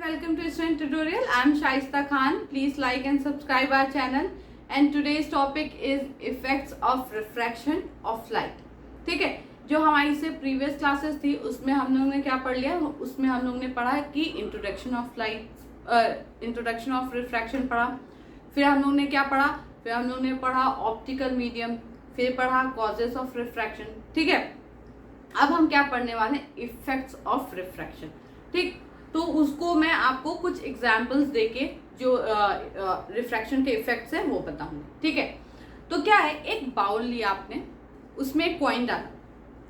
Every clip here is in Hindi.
Welcome to Student Tutorial. I am Shaista Khan. Please like and subscribe our channel. And today's topic is effects of refraction of light. ठीक है, जो हमारी से प्रीवियस क्लासेस थी उसमें हम लोगों ने क्या पढ़ लिया, उसमें हम लोगों ने पढ़ा कि introduction of light, introduction of refraction पढ़ा। फिर हम लोगों ने क्या पढ़ा, फिर हम लोगों ने पढ़ा ऑप्टिकल मीडियम, फिर पढ़ा कॉजेस ऑफ रिफ्रैक्शन। ठीक है, अब हम क्या पढ़ने वाले हैं, इफेक्ट्स ऑफ रिफ्रैक्शन। ठीक, तो उसको मैं आपको कुछ एग्जाम्पल्स देके जो रिफ्रैक्शन के इफेक्ट्स हैं वो बताऊंगी। ठीक है, तो क्या है, एक बाउल लिया आपने, उसमें एक कॉइन डाला,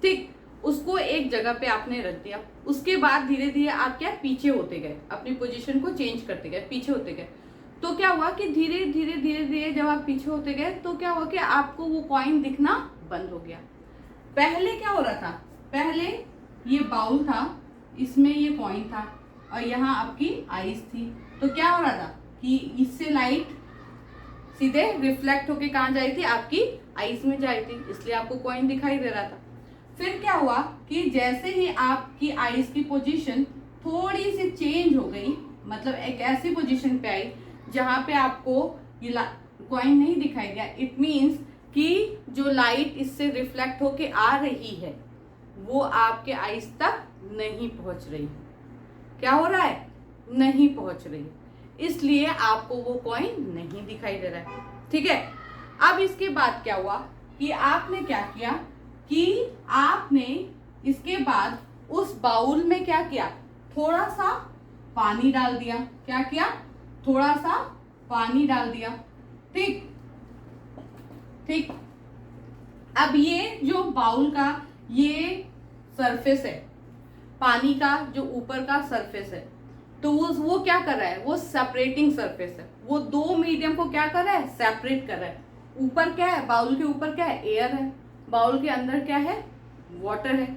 ठीक, उसको एक जगह पे आपने रख दिया। उसके बाद धीरे धीरे आप क्या पीछे होते गए, अपनी पोजीशन को चेंज करते गए, पीछे होते गए। तो क्या हुआ कि धीरे धीरे धीरे धीरे जब आप पीछे होते गए तो क्या हुआ कि आपको वो कॉइन दिखना बंद हो गया। पहले क्या हो रहा था, पहले ये बाउल था, इसमें ये कॉइन था और यहाँ आपकी आईज थी। तो क्या हो रहा था कि इससे लाइट सीधे रिफ्लेक्ट होके कहाँ जा रही थी, आपकी आईज में जा रही थी, इसलिए आपको कॉइन दिखाई दे रहा था। फिर क्या हुआ कि जैसे ही आपकी आईज की पोजीशन थोड़ी सी चेंज हो गई, मतलब एक ऐसी पोजीशन पे आई जहां पे आपको ये कॉइन नहीं दिखाई दिया, इट मीन्स कि जो लाइट इससे रिफ्लेक्ट होके आ रही है वो आपके आईज तक नहीं पहुंच रही है। क्या हो रहा है, नहीं पहुंच रही है, इसलिए आपको वो कॉइन नहीं दिखाई दे रहा है। ठीक है, अब इसके बाद क्या हुआ कि आपने क्या किया कि आपने इसके बाद उस बाउल में क्या किया, थोड़ा सा पानी डाल दिया। क्या किया, थोड़ा सा पानी डाल दिया। ठीक ठीक, अब ये जो बाउल का ये सरफेस है, पानी का जो ऊपर का सरफेस है, तो वो क्या कर रहा है, वो सेपरेटिंग सरफेस है, वो दो मीडियम को क्या कर रहा है, सेपरेट कर रहा है। ऊपर क्या है, बाउल के ऊपर क्या है, एयर है, बाउल के अंदर क्या है, वाटर है।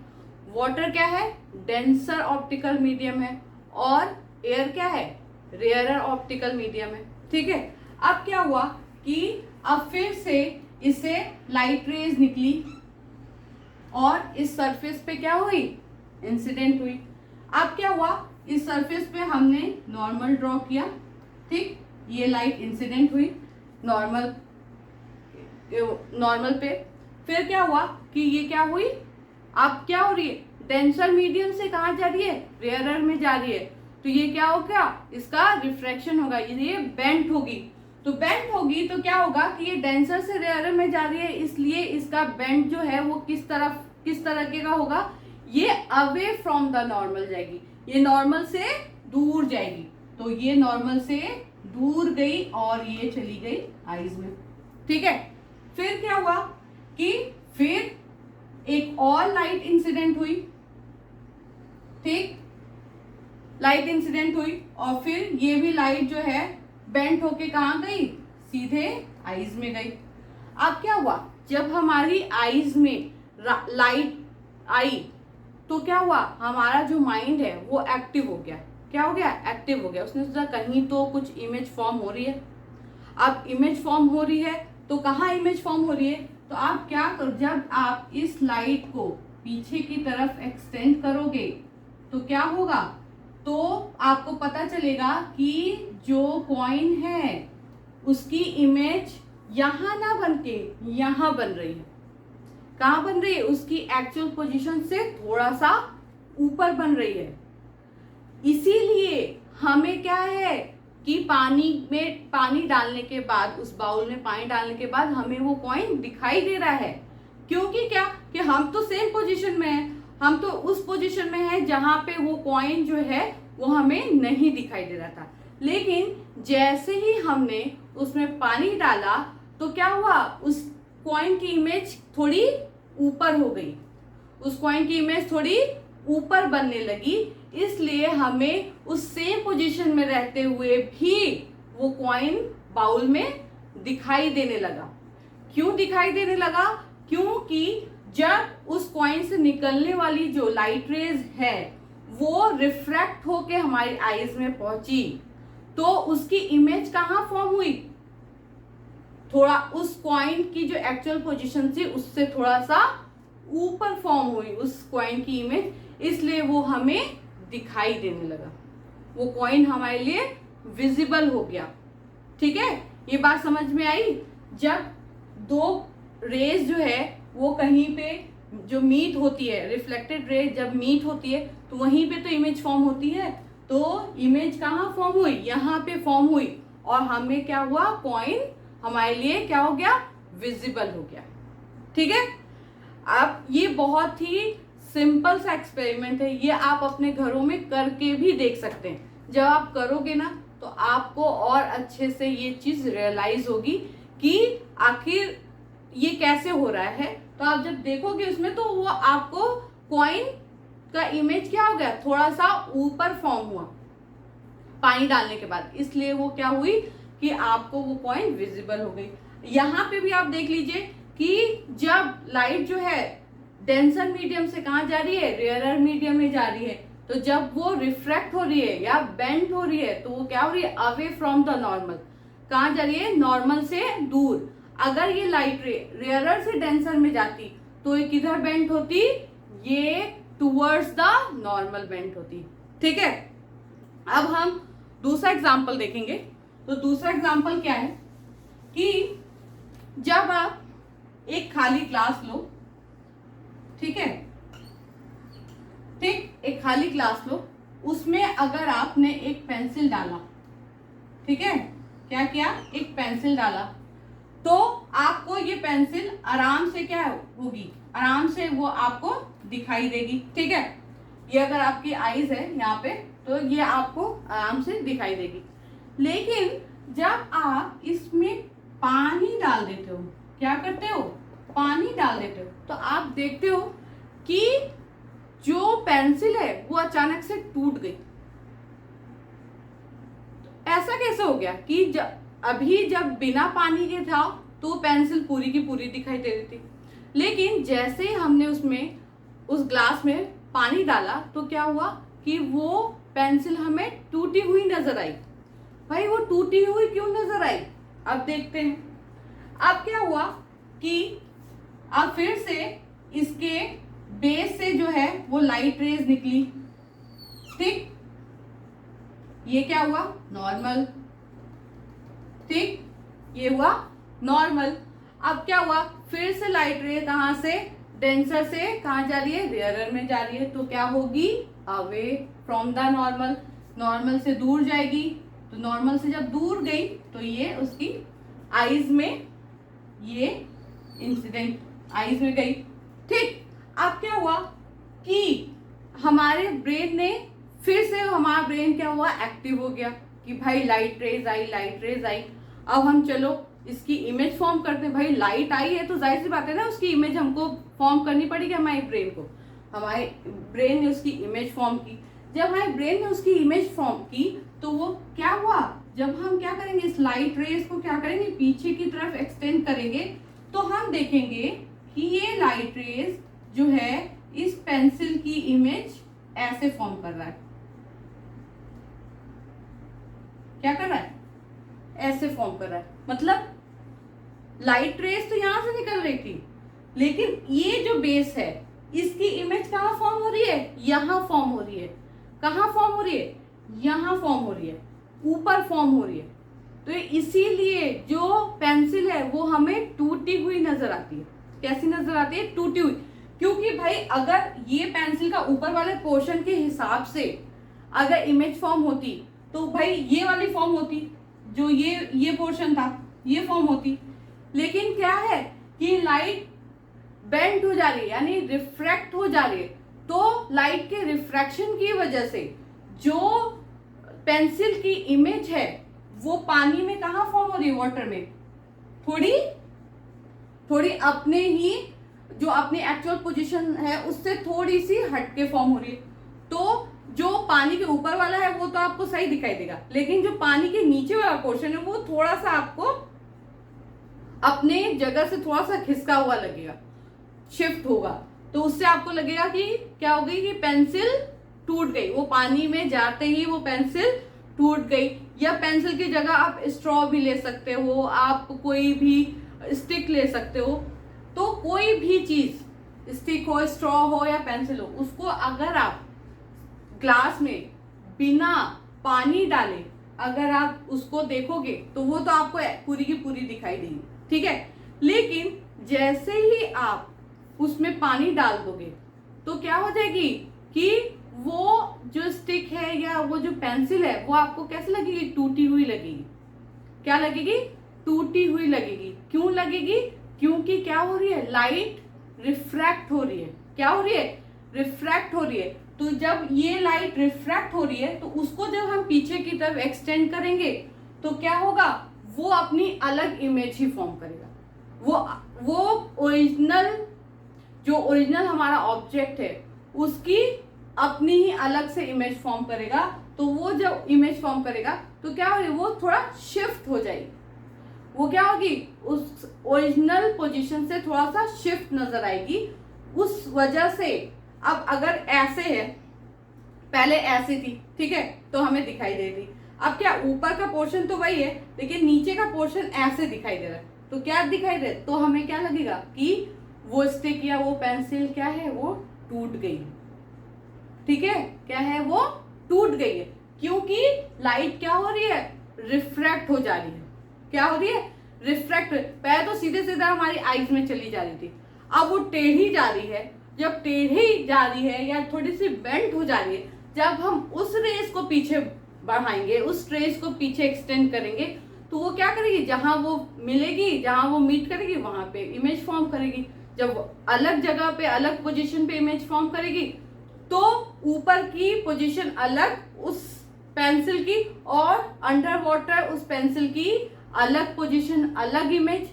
वाटर क्या है, डेंसर ऑप्टिकल मीडियम है, और एयर क्या है, रेयरर ऑप्टिकल मीडियम है। ठीक है, अब क्या हुआ कि अब फिर से इससे लाइट रेज निकली और इस सरफेस पे क्या हुई, इंसिडेंट हुई। अब क्या हुआ, इस सरफेस पे हमने नॉर्मल ड्रॉ किया। ठीक, ये लाइट इंसिडेंट हुई नॉर्मल पे। फिर क्या हुआ कि ये क्या हुई, अब क्या हो रही है, डेंसर मीडियम से कहाँ जा रही है, रेयरर में जा रही है। तो ये क्या होगा, इसका रिफ्रैक्शन होगा, ये बेंट होगी। तो बेंट होगी तो क्या होगा कि ये डेंसर से रेयरर में जा रही है, इसलिए इसका बेंट जो है वो किस तरह का होगा, ये अवे फ्रॉम द नॉर्मल जाएगी, ये नॉर्मल से दूर जाएगी। तो ये नॉर्मल से दूर गई और ये चली गई आईज में। ठीक है, फिर क्या हुआ कि फिर एक और लाइट इंसिडेंट हुई। ठीक, लाइट इंसिडेंट हुई और फिर ये भी लाइट जो है बेंट होके कहाँ गई, सीधे आईज में गई। अब क्या हुआ, जब हमारी आईज में लाइट आई तो क्या हुआ, हमारा जो माइंड है वो एक्टिव हो गया। क्या हो गया, एक्टिव हो गया। उसने सोचा कहीं तो कुछ इमेज फॉर्म हो रही है। अब इमेज फॉर्म हो रही है तो कहाँ इमेज फॉर्म हो रही है, तो आप क्या करो, जब आप इस लाइट को पीछे की तरफ एक्सटेंड करोगे तो क्या होगा, तो आपको पता चलेगा कि जो कॉइन है उसकी इमेज यहाँ ना बन के यहाँ बन रही है। कहाँ बन रही है, उसकी एक्चुअल पोजीशन से थोड़ा सा ऊपर बन रही है। इसीलिए हमें क्या है कि पानी डालने के बाद, उस बाउल में पानी डालने के बाद हमें वो कॉइन दिखाई दे रहा है। क्योंकि क्या कि हम तो सेम पोजीशन में हैं, हम तो उस पोजीशन में हैं जहां पे वो कॉइन जो है वो हमें नहीं दिखाई दे रहा था। लेकिन जैसे ही हमने उसमें पानी डाला तो क्या हुआ, उस कॉइन की इमेज थोड़ी ऊपर हो गई, उस कॉइन की इमेज थोड़ी ऊपर बनने लगी। इसलिए हमें उस सेम पोजीशन में रहते हुए भी वो कॉइन बाउल में दिखाई देने लगा। क्यों दिखाई देने लगा, क्योंकि जब उस कॉइन से निकलने वाली जो लाइट रेज है वो रिफ्रैक्ट होके हमारी आईज में पहुंची तो उसकी इमेज कहाँ फॉर्म हुई, थोड़ा उस कॉइन की जो एक्चुअल पोजीशन थी उससे थोड़ा सा ऊपर फॉर्म हुई उस कॉइन की इमेज, इसलिए वो हमें दिखाई देने लगा। वो कॉइन हमारे लिए विजिबल हो गया। ठीक है, ये बात समझ में आई। जब दो रेज जो है वो कहीं पे जो मीट होती है, रिफ्लेक्टेड रे जब मीट होती है तो वहीं पे तो इमेज फॉर्म होती है। तो इमेज कहाँ फॉर्म हुई? यहाँ पे फॉर्म हुई, और हमें क्या हुआ? कॉइन हमारे लिए क्या हो गया? विजिबल हो गया। ठीक है, अब ये बहुत ही सिंपल सा एक्सपेरिमेंट है, ये आप अपने घरों में करके भी देख सकते हैं। जब आप करोगे ना तो आपको और अच्छे से ये चीज रियलाइज होगी कि आखिर ये कैसे हो रहा है। तो आप जब देखोगे उसमें तो वो आपको कॉइन का इमेज क्या हो गया? थोड़ा सा ऊपर फॉर्म हुआ पानी डालने के बाद, इसलिए वो क्या हुई कि आपको वो कॉइन विजिबल हो गई। यहाँ पे भी आप देख लीजिए कि जब लाइट जो है डेंसर मीडियम से कहाँ जा रही है? रेयरर मीडियम में जा रही है। तो जब वो रिफ्रैक्ट हो रही है या बेंड हो रही है तो वो क्या हो रही है? Away from the normal. कहाँ जा रही है? नॉर्मल से दूर। अगर ये लाइट रे रेयरर से डेंसर में जाती तो ये किधर बेंड होती? ये टुवर्ड्स द नॉर्मल बेंड होती। ठीक है, अब हम दूसरा एग्जांपल देखेंगे। तो दूसरा एग्जांपल क्या है कि जब आप एक खाली ग्लास लो, ठीक है, ठीक, एक खाली ग्लास लो, उसमें अगर आपने एक पेंसिल डाला, ठीक है, क्या किया? एक पेंसिल डाला, तो आपको ये पेंसिल आराम से क्या होगी? आराम से वो आपको दिखाई देगी। ठीक है, ये अगर आपकी आईज है यहाँ पे तो ये आपको आराम से दिखाई देगी। लेकिन जब आप इसमें पानी डाल देते हो, क्या करते हो? पानी डाल देते हो, तो आप देखते हो कि जो पेंसिल है वो अचानक से टूट गई। ऐसा कैसे हो गया कि अभी जब बिना पानी के था तो पेंसिल पूरी की पूरी दिखाई दे रही थी, लेकिन जैसे ही हमने उसमें उस ग्लास में पानी डाला तो क्या हुआ कि वो पेंसिल हमें टूटी हुई नजर आई। भाई वो टूटी हुई क्यों नजर आई? अब देखते हैं। अब क्या हुआ कि अब फिर से इसके बेस से जो है वो लाइट रेज निकली। ठीक, ये क्या हुआ? नॉर्मल। ठीक, ये हुआ नॉर्मल। अब क्या हुआ? फिर से लाइट रे कहां से? डेंसर से कहां जा रही है? रेयरर में जा रही है। तो क्या होगी? Away from the normal. Normal से दूर जाएगी, तो नॉर्मल से जब दूर गई तो ये उसकी आईज में ये इंसिडेंट आईज में गई। ठीक, अब क्या हुआ कि हमारे ब्रेन ने फिर से, हमारा ब्रेन क्या हुआ? एक्टिव हो गया कि भाई लाइट रेज आई, लाइट रेज आई। अब हम चलो इसकी इमेज फॉर्म करते हैं। भाई लाइट आई है तो जाहिर सी बात है ना, उसकी इमेज हमको फॉर्म करनी पड़ेगी हमारे ब्रेन को। हमारे ब्रेन ने उसकी इमेज फॉर्म की। जब हमारे ब्रेन ने उसकी इमेज फॉर्म की तो वो क्या हुआ? जब हम क्या करेंगे? इस लाइट रेज को क्या करेंगे? पीछे की तरफ एक्सटेंड करेंगे तो हम देखेंगे कि ये लाइट रेज जो है इस पेंसिल की इमेज ऐसे फॉर्म कर रहा है। क्या कर रहा है? ऐसे फॉर्म कर रहा है। मतलब लाइट रेज तो यहां से निकल रही थी, लेकिन ये जो बेस है इसकी इमेज कहाँ फॉर्म हो रही है? यहाँ फॉर्म हो रही है। कहाँ फॉर्म हो रही है? यहाँ फॉर्म हो रही है, ऊपर फॉर्म हो रही है। तो इसीलिए जो पेंसिल है वो हमें टूटी हुई नजर आती है। कैसी नजर आती है? टूटी हुई। क्योंकि भाई अगर ये पेंसिल का ऊपर वाले पोर्शन के हिसाब से अगर इमेज फॉर्म होती तो भाई ये वाली फॉर्म होती, जो ये पोर्शन था ये फॉर्म होती। लेकिन क्या है कि लाइट बेंड हो जा रही है, यानी रिफ्रैक्ट हो जा रही है। तो लाइट के रिफ्रैक्शन की वजह से जो पेंसिल की इमेज है वो पानी में कहाँ फॉर्म हो रही है? वाटर में। थोड़ी अपने ही जो अपनी एक्चुअल पोजीशन है उससे थोड़ी सी हटके फॉर्म हो रही है। तो जो पानी के ऊपर वाला है वो तो आपको सही दिखाई देगा, लेकिन जो पानी के नीचे वाला पोर्शन है वो थोड़ा सा आपको अपने जगह से थोड़ा सा खिसका हुआ लगेगा, शिफ्ट होगा। तो उससे आपको लगेगा कि क्या हो गई? कि पेंसिल टूट गई। वो पानी में जाते ही वो पेंसिल टूट गई। या पेंसिल की जगह आप स्ट्रॉ भी ले सकते हो, आप कोई भी स्टिक ले सकते हो। तो कोई भी चीज, स्टिक हो, स्ट्रॉ हो या पेंसिल हो, उसको अगर आप ग्लास में बिना पानी डाले, अगर आप उसको देखोगे तो वो तो आपको पूरी की पूरी दिखाई देगी, ठीक है। लेकिन जैसे ही आप उसमें पानी डाल दोगे तो क्या हो जाएगी कि वो जो स्टिक है या वो जो पेंसिल है वो आपको कैसे लगेगी, टूटी हुई लगेगी। क्या लगेगी, टूटी हुई लगेगी। क्यों लगेगी, क्योंकि क्या हो रही है, लाइट रिफ्रैक्ट हो रही है। क्या हो रही है, रिफ्रैक्ट हो रही है। तो जब ये लाइट रिफ्रैक्ट हो रही है तो उसको जब हम पीछे की तरफ एक्सटेंड करेंगे तो क्या होगा, वो अपनी अलग इमेज ही फॉर्म करेगा। वो ओरिजिनल, जो ओरिजिनल हमारा ऑब्जेक्ट है उसकी अपनी ही अलग से इमेज फॉर्म करेगा। तो वो जब इमेज फॉर्म करेगा तो क्या होगी, वो थोड़ा शिफ्ट हो जाएगी। वो क्या होगी, उस ओरिजिनल पोजीशन से थोड़ा सा शिफ्ट नजर आएगी। उस वजह से अब अगर ऐसे है, पहले ऐसे थी, ठीक है, तो हमें दिखाई दे रही। अब क्या, ऊपर का पोर्शन तो वही है लेकिन नीचे का पोर्शन ऐसे दिखाई दे रहा है। तो क्या दिखाई दे, तो हमें क्या लगेगा कि वो स्टिक या वो पेंसिल क्या है, वो टूट गई है, ठीक है। क्या है, वो टूट गई है क्योंकि लाइट क्या हो रही है, रिफ्रैक्ट हो जा रही है। क्या हो रही है, रिफ्रैक्ट। पहले तो सीधे सीधा हमारी आईज में चली जा रही थी, अब वो टेढ़ी जा रही है। जब टेढ़ी जा रही है या थोड़ी सी बेंट हो जा रही है, जब हम उस रेस को पीछे बढ़ाएंगे, उस रेस को पीछे एक्सटेंड करेंगे तो वो क्या करेगी, जहां वो मिलेगी, जहां वो मीट करेगी वहां पे इमेज फॉर्म करेगी। जब अलग जगह पे, अलग पोजीशन पे इमेज फॉर्म करेगी तो ऊपर की पोजीशन अलग उस पेंसिल की और अंडर वाटर उस पेंसिल की अलग पोजीशन, अलग इमेज।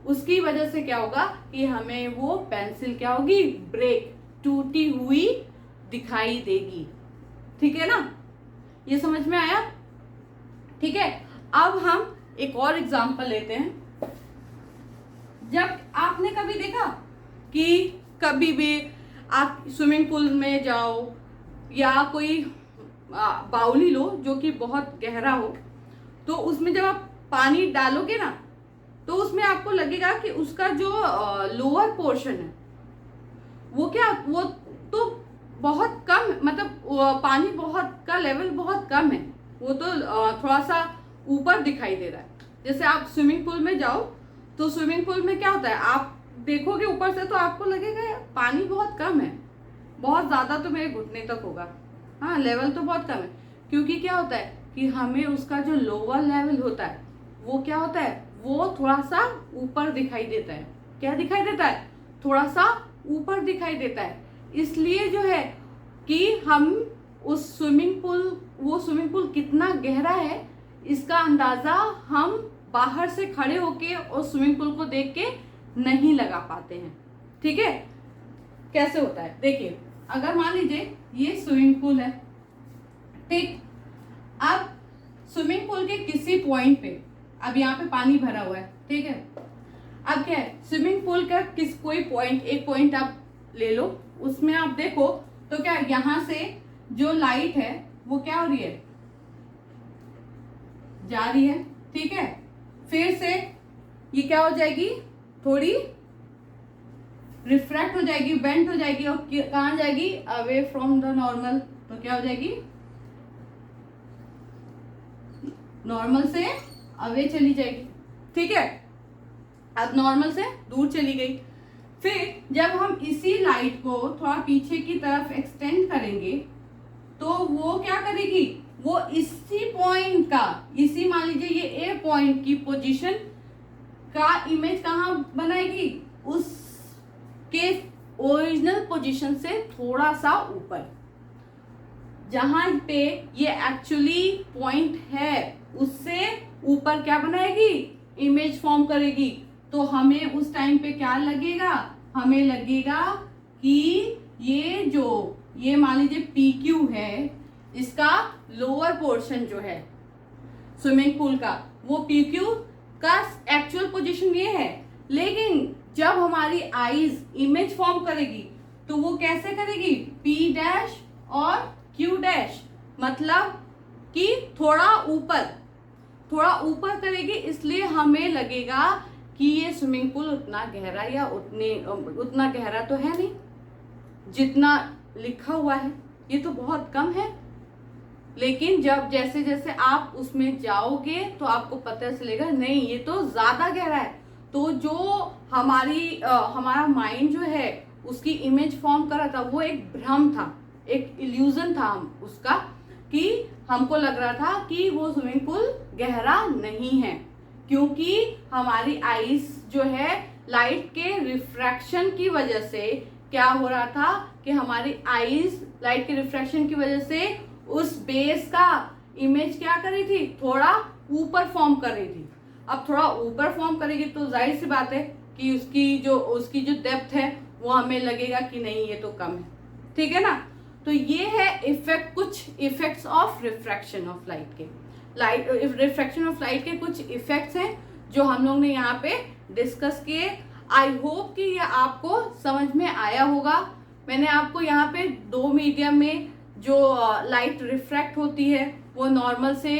उसकी वजह से क्या होगा कि हमें वो पेंसिल क्या होगी, ब्रेक, टूटी हुई दिखाई देगी। ठीक है ना, ये समझ में आया, ठीक है। अब हम एक और एग्जांपल लेते हैं। जब आपने कभी देखा कि कभी भी आप स्विमिंग पूल में जाओ या कोई बाउली लो जो कि बहुत गहरा हो, तो उसमें जब आप पानी डालोगे ना तो उसमें आपको लगेगा कि उसका जो लोअर पोर्शन है वो क्या, वो तो बहुत कम, मतलब पानी बहुत का लेवल बहुत कम है, वो तो थोड़ा सा ऊपर दिखाई दे रहा है। जैसे आप स्विमिंग पूल में जाओ तो स्विमिंग पूल में क्या होता है, आप देखोगे ऊपर से तो आपको लगेगा पानी बहुत कम है, बहुत ज्यादा तो मेरे घुटने तक होगा, हाँ लेवल तो बहुत कम है। क्योंकि क्या होता है कि हमें उसका जो लोअर लेवल होता है वो क्या होता है, वो थोड़ा सा ऊपर दिखाई देता है। क्या दिखाई देता है, थोड़ा सा ऊपर दिखाई देता है। इसलिए जो है कि हम उस स्विमिंग पूल, वो स्विमिंग पूल कितना गहरा है इसका अंदाजा हम बाहर से खड़े होके और स्विमिंग पूल को देख के नहीं लगा पाते हैं। ठीक है, कैसे होता है देखिए, अगर मान लीजिए ये स्विमिंग पूल है, ठीक, अब स्विमिंग पूल के किसी पॉइंट पे, अब यहाँ पे पानी भरा हुआ है, ठीक है। अब क्या है, स्विमिंग पूल का कोई पॉइंट, एक पॉइंट आप ले लो, उसमें आप देखो तो क्या यहाँ से जो लाइट है वो क्या हो रही है, जा रही है, ठीक है। फिर से ये क्या हो जाएगी, थोड़ी रिफ्रैक्ट हो जाएगी, बेंट हो जाएगी और कहाँ जाएगी, अवे फ्रॉम द नॉर्मल। तो क्या हो जाएगी, नॉर्मल से अवे चली जाएगी, ठीक है। अब नॉर्मल से दूर चली गई। फिर जब हम इसी लाइट को थोड़ा पीछे की तरफ एक्सटेंड करेंगे तो वो क्या करेगी, वो इसी पॉइंट का, इसी मान लीजिए ये ए पॉइंट की पोजीशन का इमेज कहाँ बनाएगी, उसके ओरिजिनल पोजीशन से थोड़ा सा ऊपर, जहां पे ये एक्चुअली पॉइंट है उससे ऊपर क्या बनाएगी, इमेज फॉर्म करेगी। तो हमें उस टाइम पे क्या लगेगा, हमें लगेगा कि ये जो, ये मान लीजिए PQ है, इसका लोअर पोर्शन जो है स्विमिंग पूल का, वो PQ का एक्चुअल पोजीशन ये है। लेकिन जब हमारी आईज इमेज फॉर्म करेगी तो वो कैसे करेगी, P' और Q', मतलब कि थोड़ा ऊपर करेगी। इसलिए हमें लगेगा कि ये स्विमिंग पूल उतना गहरा या उतना गहरा तो है नहीं, जितना लिखा हुआ है ये तो बहुत कम है, लेकिन जब जैसे जैसे आप उसमें जाओगे तो आपको पता चलेगा नहीं ये तो ज़्यादा गहरा है। तो जो हमारा माइंड जो है उसकी इमेज फॉर्म कर रहा था वो एक भ्रम था, एक इल्यूजन था उसका, कि हमको लग रहा था कि वो स्विमिंग पूल गहरा नहीं है, क्योंकि हमारी आईज जो है लाइट के रिफ्रैक्शन की वजह से क्या हो रहा था कि हमारी आईज लाइट के रिफ्रैक्शन की वजह से उस बेस का इमेज क्या कर रही थी, थोड़ा ऊपर फॉर्म कर रही थी। अब थोड़ा ऊपर फॉर्म करेगी तो जाहिर सी बात है कि उसकी जो डेप्थ है वो हमें लगेगा कि नहीं ये तो कम है, ठीक है ना। तो ये है कुछ effects of refraction of light के। रिफ्रैक्शन ऑफ लाइट के कुछ इफेक्ट्स हैं जो हम लोग ने यहाँ पे डिस्कस किए। आई होप कि ये आपको समझ में आया होगा। मैंने आपको यहाँ पे 2 मीडियम में जो लाइट रिफ्रैक्ट होती है वो नॉर्मल से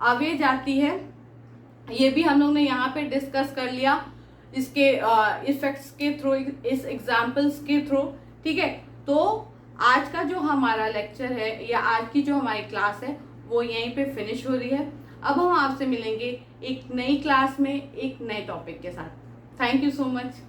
अवे जाती है, ये भी हम लोग ने यहाँ पे डिस्कस कर लिया इसके इफेक्ट्स के थ्रू, इस एग्जाम्पल्स के थ्रू, ठीक है। तो आज का जो हमारा लेक्चर है या आज की जो हमारी क्लास है वो यहीं पे फिनिश हो रही है। अब हम आपसे मिलेंगे एक नई क्लास में एक नए टॉपिक के साथ। Thank you so much.